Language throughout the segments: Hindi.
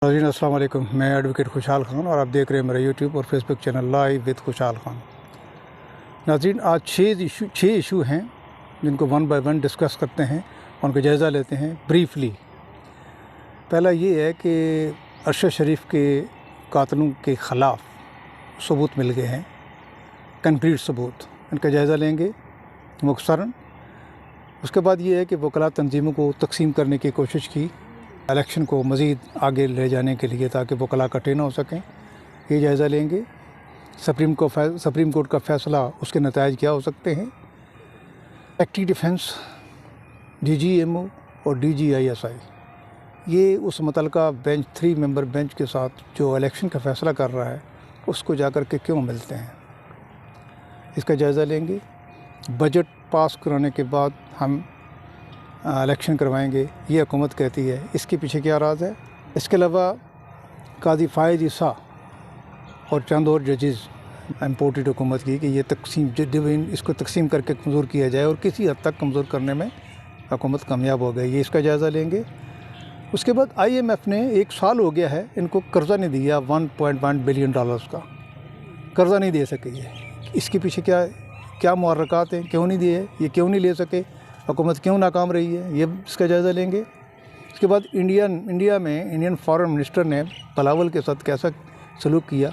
नाज़रीन अस्सलाम वालेकुम। मैं एडवोकेट खुशहाल खान और आप देख रहे हैं मेरा यूट्यूब और फेसबुक चैनल लाइव विद खुशहाल खान। नाज़रीन, आज छः इशू हैं जिनको वन बाय वन डिस्कस करते हैं, उनका जायज़ा लेते हैं ब्रीफली। पहला ये है कि अरशद शरीफ के कातलों के ख़िलाफ़ सबूत मिल गए हैं, कंक्रीट सबूत, इनका जायज़ा लेंगे मुख्तसरन। उसके बाद ये है कि वकला तंजीमों को तकसीम करने की कोशिश की इलेक्शन को मज़ीद आगे ले जाने के लिए, ताकि वकला इकट्ठे ना हो सकें, ये जायज़ा लेंगे। सुप्रीम कोर्ट का फ़ैसला, उसके नताइज क्या हो सकते हैं। एक्टिव डिफेंस, DGMO और DGISI, ये उस मुतलका बेंच 3 मेंबर बेंच के साथ जो इलेक्शन का फ़ैसला कर रहा है उसको जाकर के क्यों मिलते हैं, इसका जायज़ा लेंगे। बजट पास कराने के बाद हम इलेक्शन करवाएंगे, ये हुकूमत कहती है, इसके पीछे क्या राज है। इसके अलावा काजी फ़ायज़ ईसा और चंद और जजेस इम्पोर्टेड हुकूमत की कि ये इसको तकसीम करके कमज़ोर किया जाए, और किसी हद तक कमज़ोर करने में हुकूमत कामयाब हो गई, ये इसका जायज़ा लेंगे। उसके बाद IMF ने 1 साल हो गया है, इनको कर्ज़ा नहीं दिया, $1.1 बिलियन का कर्ज़ा नहीं दे सके। ये इसके पीछे क्या मुहर्रकात हैं, क्यों नहीं दिए, ये क्यों नहीं ले सके, हुकूमत क्यों नाकाम रही है, ये इसका जायज़ा लेंगे। उसके बाद इंडिया में इंडियन फॉरेन मिनिस्टर ने बिलावल के साथ कैसा सलूक किया,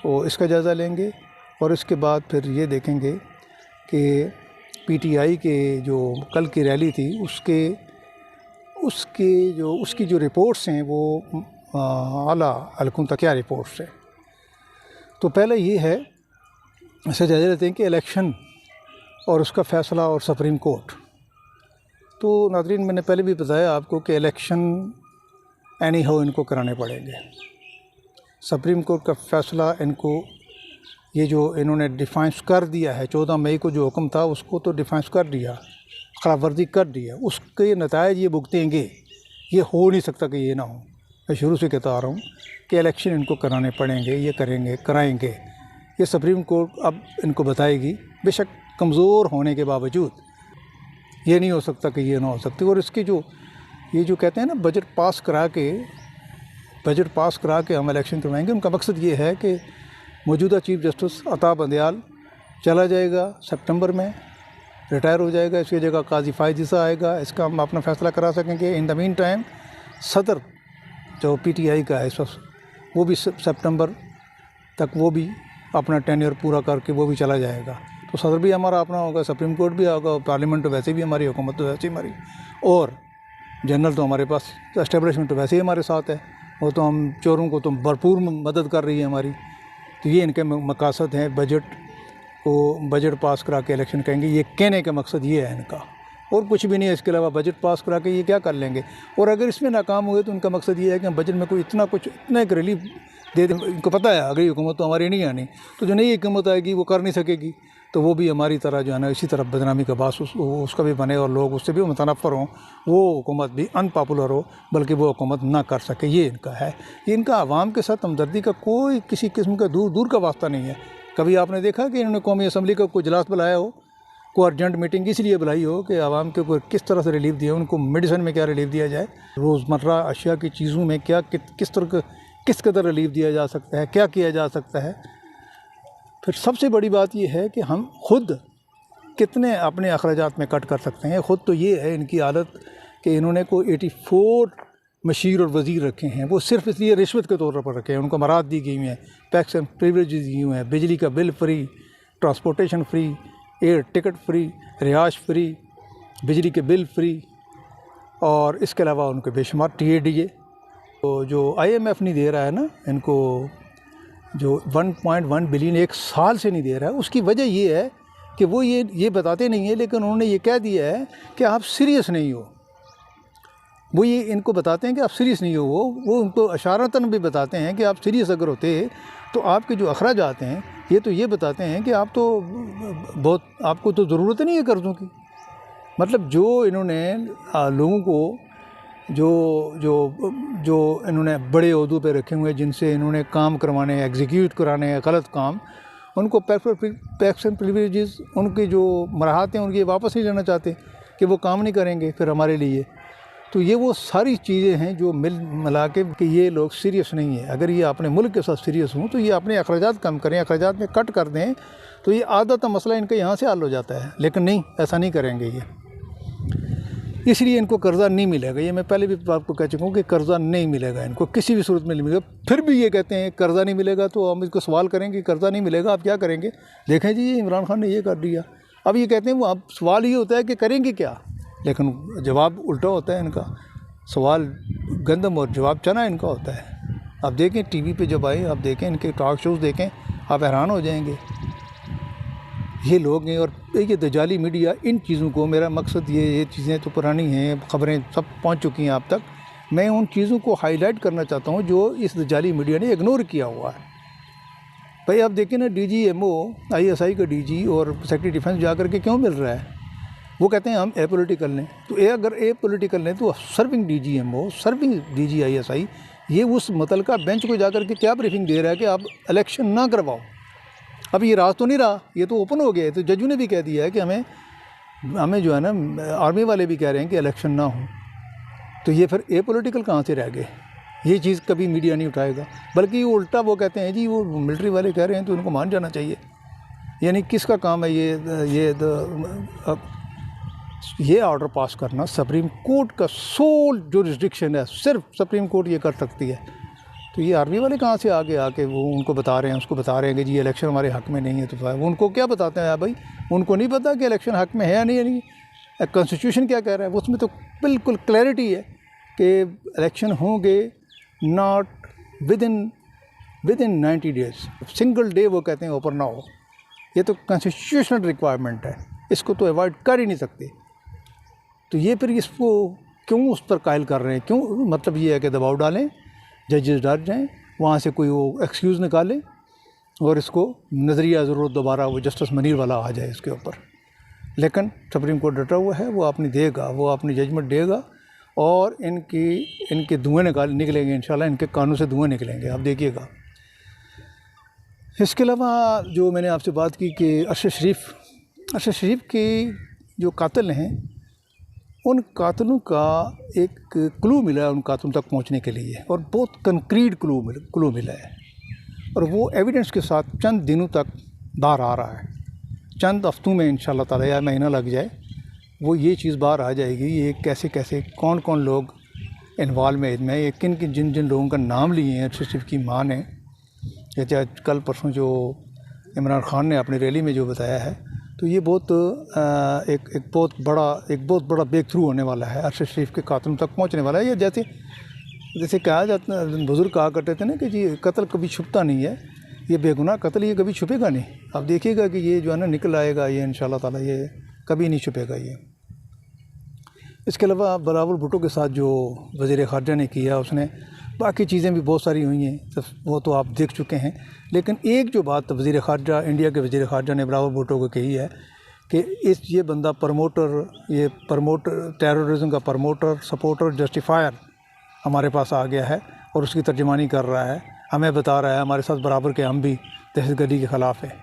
वो इसका जायज़ा लेंगे। और इसके बाद फिर ये देखेंगे कि PTI के जो कल की रैली थी उसकी जो रिपोर्ट्स हैं वो आला हलकों तक क्या रिपोर्ट्स हैं। तो पहले ये है, इससे जायज़ा लेते हैं कि इलेक्शन और उसका फ़ैसला और सुप्रीम कोर्ट। तो नाज़रीन, मैंने पहले भी बताया आपको कि इलेक्शन एनी हाउ इनको कराने पड़ेंगे। सुप्रीम कोर्ट का फ़ैसला इनको, ये जो इन्होंने डिफाइंस कर दिया है, 14 मई को जो हुक्म था उसको तो डिफाइंस कर दिया, खिलाफ वर्जी कर दिया, उसके नताइज ये भुगतेंगे। ये हो नहीं सकता कि ये ना हो। मैं शुरू से कहता आ रहा हूँ कि इलेक्शन इनको कराने पड़ेंगे, ये कराएंगे। ये सुप्रीम कोर्ट अब इनको बताएगी, बेशक कमज़ोर होने के बावजूद। ये नहीं हो सकता कि ये ना हो सकती। और इसकी ये जो कहते हैं ना, बजट पास करा के हम इलेक्शन करवाएंगे, उनका मकसद ये है कि मौजूदा चीफ जस्टिस अता बंदयाल चला जाएगा, सितंबर में रिटायर हो जाएगा, इसकी जगह काजी फ़ायज़ ईसा आएगा, इसका हम अपना फ़ैसला करा सकेंगे। इन द मीन टाइम सदर जो PTI का है इस वक्त, वो भी सितंबर तक वो भी अपना टेन्योर पूरा करके वो भी चला जाएगा। तो सदर भी हमारा अपना होगा, सुप्रीम कोर्ट भी होगा, पार्लियामेंट तो वैसे भी हमारी, हुकूमत तो वैसे ही हमारी, और जनरल तो हमारे पास, एस्टेब्लिशमेंट तो वैसे ही हमारे साथ है। वो तो हम चोरों को तो भरपूर मदद कर रही है हमारी। तो ये इनके मकासद हैं, बजट पास करा के इलेक्शन करेंगे, ये कहने का मकसद ये है इनका, और कुछ भी नहीं है इसके अलावा। बजट पास करा के ये क्या कर लेंगे, और अगर इसमें नाकाम हुए तो उनका मकसद ये है कि हम बजट में कोई इतना एक रिलीफ दे दें। इनको पता है अगली हुकूमत तो हमारी नहीं आनी, तो जो नई हुकूमत आएगी वो कर नहीं सकेगी, तो वो भी हमारी तरह जो है ना, इसी तरह बदनामी का बास उसका भी बने, और लोग उससे भी मुतनफ़र हों, वो हुकूमत भी अनपॉपुलर हो, बल्कि वो हुकूमत ना कर सके। ये इनका है। ये इनका आवाम के साथ हमदर्दी का कोई किसी किस्म का दूर का वास्ता नहीं है। कभी आपने देखा कि इन्होंने कौमी असम्बली का कोई इजलास बुलाया हो, कोई अर्जेंट मीटिंग इसलिए बुलाई हो कि आवाम के कोई किस तरह से रिलीफ दिया, उनको मेडिसिन में क्या रिलीफ दिया जाए, रोज़मर्रा अशिया की चीज़ों में क्या किस कदर रिलीफ दिया जा सकता है, क्या किया जा सकता है। फिर सबसे बड़ी बात यह है कि हम खुद कितने अपने अखराजात में कट कर सकते हैं। ख़ुद तो ये है इनकी हालत कि इन्होंने कोई 84 मशीर और वज़ीर रखे हैं, वो सिर्फ इसलिए रिश्वत के तौर पर रखे हैं। उनको मराद दी गई हैं, टैक्स एंड प्रिविलेजेस दी हुए हैं, बिजली का bill free, transportation free, air ticket free, रिहाइश फ्री, बिजली के बिल फ्री, और इसके अलावा उनके बेशुमार TADA। तो जो IMF नहीं दे रहा है ना इनको, जो 1.1 बिलियन 1 साल से नहीं दे रहा है, उसकी वजह ये है कि वो ये बताते नहीं है, लेकिन उन्होंने ये कह दिया है कि आप सीरियस नहीं हो। वो ये इनको बताते हैं कि आप सीरियस नहीं हो। वो उनको इशारतन भी बताते हैं कि आप सीरियस अगर होते तो आपके जो अखराजात हैं ये बताते हैं कि आपको तो ज़रूरत नहीं है कर्ज़ों की। मतलब जो इन्होंने लोगों को जो इन्होंने बड़े ओहदों पे रखे हुए, जिनसे इन्होंने काम करवाने, एग्जीक्यूट कराने हैं गलत काम, उनको टैक्स एंड प्रिविलेजेस, उनकी जो मराहत हैं उनकी वापस नहीं लेना चाहते कि वो काम नहीं करेंगे फिर हमारे लिए। तो ये वो सारी चीज़ें हैं जो मिल मिला के कि ये लोग सीरियस नहीं है। अगर ये अपने मुल्क के साथ सीरियस हों तो ये अपने अखराजात कम करें, अखराजात में कट कर दें, तो ये आधा मसला इनका यहाँ से हल हो जाता है। लेकिन नहीं, ऐसा नहीं करेंगे ये, इसलिए इनको कर्ज़ा नहीं मिलेगा। ये मैं पहले भी आपको कह चुका हूँ कि कर्ज़ा नहीं मिलेगा इनको, किसी भी सूरत में नहीं मिलेगा। फिर भी ये कहते हैं कर्ज़ा नहीं मिलेगा, तो हम इसको सवाल करेंगे कर्ज़ा नहीं मिलेगा आप क्या करेंगे? देखें जी, इमरान खान ने ये कर दिया। अब ये कहते हैं वो, अब सवाल ये होता है कि करेंगे क्या, लेकिन जवाब उल्टा होता है इनका। सवाल गंदम और जवाब चना इनका होता है। आप देखें टीवी पे जब आए, आप देखें इनके टॉक शोज़ देखें, आप हैरान हो जाएंगे। ये लोग हैं और ये दजाली मीडिया, इन चीज़ों को, मेरा मकसद ये चीज़ें तो पुरानी हैं, ख़बरें सब पहुंच चुकी हैं आप तक। मैं उन चीज़ों को हाईलाइट करना चाहता हूं जो इस दजाली मीडिया ने इग्नोर किया हुआ है। भाई आप देखें ना, DGMO ISI का DG और सेक्रेटरी डिफेंस जा कर के क्यों मिल रहा है? वो कहते हैं हम एपोलिटिकल लें। तो अगर एपोलिटिकल लें तो serving DGMO, serving DG ISI, ये उस मुतलका बेंच को जा कर के क्या ब्रीफिंग दे रहा है कि आप इलेक्शन ना करवाओ। अब ये राज तो नहीं रहा, ये तो ओपन हो गया है। तो जजों ने भी कह दिया है कि हमें जो है ना, आर्मी वाले भी कह रहे हैं कि इलेक्शन ना हो। तो ये फिर एपोलिटिकल कहाँ से रह गए? ये चीज़ कभी मीडिया नहीं उठाएगा, बल्कि उल्टा वो कहते हैं जी वो मिलिट्री वाले कह रहे हैं तो उनको मान जाना चाहिए। यानी किसका काम है ये ऑर्डर पास करना? सुप्रीम कोर्ट का सोल जुरिस्डिक्शन है, सिर्फ सुप्रीम कोर्ट ये कर सकती है। तो ये आर्मी वाले कहाँ से आगे आके वो उनको बता रहे हैं, उसको बता रहे हैं कि जी इलेक्शन हमारे हक़ में नहीं है। तो वो उनको क्या बताते हैं भाई? उनको नहीं पता कि इलेक्शन हक़ में है या नहीं। कॉन्स्टिट्यूशन क्या कह रहा है, उसमें तो बिल्कुल क्लैरिटी है कि इलेक्शन होंगे not with in 90 days, single day वो कहते हैं ऊपर ना हो। ये तो कॉन्स्टिट्यूशनल रिक्वायरमेंट है, इसको तो अवॉइड कर ही नहीं सकते। तो ये फिर इसको क्यों उस पर कायल कर रहे हैं? क्यों? मतलब ये है कि दबाव डालें, जजेस डर जाएं, वहाँ से कोई वो एक्सक्यूज़ निकाले और इसको नज़रिया ज़रूर दोबारा वो जस्टिस मनीर वाला आ जाए इसके ऊपर। लेकिन सुप्रीम कोर्ट डटा हुआ है, वो अपनी देगा, वो अपनी जजमेंट देगा और इनके धुएँ निकलेंगे इंशाल्लाह, इनके कानों से धुएँ निकलेंगे, आप देखिएगा। इसके अलावा जो मैंने आपसे बात की कि अरशद शरीफ के जो कातिल हैं, उन कातिलों का एक क्लू मिला है उन कातिलों तक पहुंचने के लिए, और बहुत कंक्रीट क्लू मिला है, और वो एविडेंस के साथ चंद दिनों तक बाहर आ रहा है। चंद हफ्तों में इंशाल्लाह ताला, या महीना लग जाए, वो ये चीज़ बाहर आ जाएगी। ये कैसे कौन कौन लोग इन्वॉल्वमेंट में, ये जिन लोगों का नाम लिए हैं अरशद शरीफ की माँ ने, या चाहे कल परसों जो इमरान खान ने अपनी रैली में जो बताया है, तो ये एक बहुत बड़ा ब्रेक थ्रू होने वाला है, अरशद शरीफ के कातिलों तक पहुंचने वाला है। ये जैसे कहा जाता, बुज़ुर्ग कहा करते थे ना कि जी कत्ल कभी छुपता नहीं है, ये बेगुनाह कत्ल ये कभी छुपेगा नहीं। आप देखिएगा कि ये जो है ना निकल आएगा, ये इंशाल्लाह ताला ये कभी नहीं छुपेगा ये। इसके अलावा बिलावल भुट्टो के साथ जो वज़ीर ख़ारजा ने किया, उसने बाकी चीज़ें भी बहुत सारी हुई हैं, तो वो तो आप देख चुके हैं। लेकिन एक जो बात वज़ीर ख़ारजा, इंडिया के वज़ीर ख़ारजा ने बिलावल भुट्टो को कही है कि ये बंदा प्रमोटर टेररिज्म का प्रमोटर, सपोर्टर, जस्टिफायर हमारे पास आ गया है और उसकी तर्जुमानी कर रहा है, हमें बता रहा है हमारे साथ बराबर के हम भी दहशतगर्दी के ख़िलाफ़ हैं।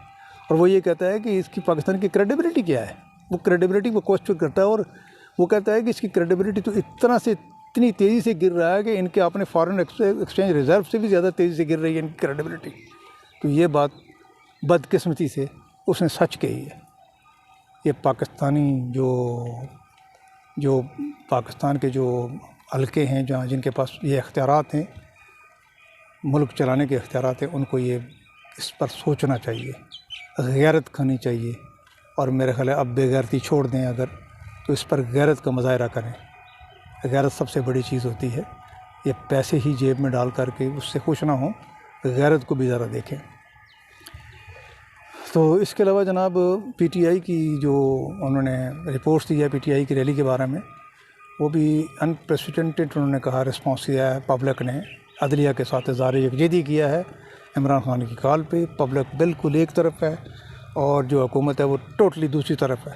और वो ये कहता है कि इसकी पाकिस्तान की क्रेडिबिलिटी क्या है, वो क्रेडिबिलिटी को क्वेश्चन करता है, और वो कहता है कि इसकी क्रेडिबिलिटी तो इतनी तेज़ी से गिर रहा है कि इनके अपने फॉरेन एक्सचेंज रिज़र्व से भी ज़्यादा तेज़ी से गिर रही है इनकी क्रेडिबिलिटी। तो ये बात बदकिस्मती से उसने सच कही है। ये पाकिस्तानी जो पाकिस्तान के जो हल्के हैं, जहाँ जिनके पास ये इख्तियारात हैं, मुल्क चलाने के इख्तियारात हैं, उनको ये इस पर सोचना चाहिए, गैरत खानी चाहिए। और मेरे ख्याल है अब बेगैरती छोड़ दें अगर, तो इस पर गैरत का मुजाहरा करें। गैरत सबसे बड़ी चीज़ होती है। ये पैसे ही जेब में डाल करके उससे खुश ना हो, गैरत को भी ज़रा देखें। तो इसके अलावा जनाब PTI की जो उन्होंने रिपोर्ट्स दी है PTI की रैली के बारे में, वो भी अनप्रेसिडेंटेड उन्होंने कहा रिस्पॉन्स दिया है। पब्लिक ने अदलिया के साथ इज़हार यकजहती किया है इमरान खान की कॉल पे। पब्लिक बिल्कुल एक तरफ है और जो हुकूमत है वो टोटली दूसरी तरफ है,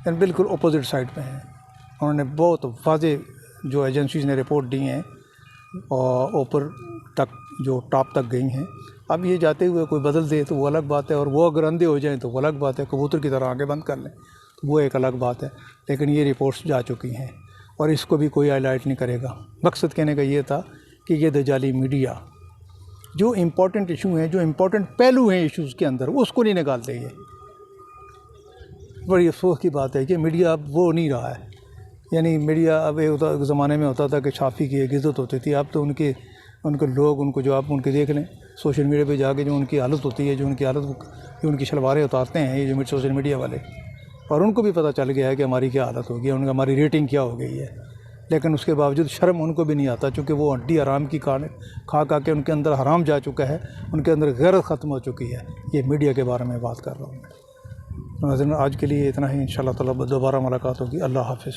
यानी बिल्कुल अपोजिट साइड पे हैं। उन्होंने बहुत वाज़े जो एजेंसीज़ ने रिपोर्ट दी हैं और ऊपर तक जो टॉप तक गई हैं। अब ये जाते हुए कोई बदल दे तो वो अलग बात है, और वो अगर अंधे हो जाएं तो वो अलग बात है, कबूतर की तरह आगे बंद कर लें तो वो एक अलग बात है। लेकिन ये रिपोर्ट्स जा चुकी हैं और इसको भी कोई हाईलाइट नहीं करेगा। मकसद कहने का ये था कि ये दजाली मीडिया जो इम्पोर्टेंट इशू हैं, जो इम्पोर्टेंट पहलू हैं इश्यूज़ के अंदर, उसको नहीं निकालते। ये बड़ी अफसोस की बात है कि मीडिया अब वो नहीं रहा है। यानी मीडिया अब एक ज़माने में होता था कि शाफ़ी की एक इज़्ज़त होती थी, अब तो उनके लोग उनको जो आप उनके देख लें सोशल मीडिया पे जाके जो उनकी हालत होती है, जो उनकी शलवारें उतारते हैं ये जो सोशल मीडिया वाले, और उनको भी पता चल गया है कि हमारी क्या हालत होगी, हमारी रेटिंग क्या हो गई है। लेकिन उसके बावजूद शर्म उनको भी नहीं आता, चूँकि वो हड्डी हराम की खा के उनके अंदर हराम जा चुका है, उनके अंदर गैरत ख़त्म हो चुकी है। ये मीडिया के बारे में बात कर रहा हूँ मैं। नाज़रीन, आज के लिए इतना ही। इंशाअल्लाह ताला दोबारा मुलाकात होगी। अल्लाह हाफ़िज़।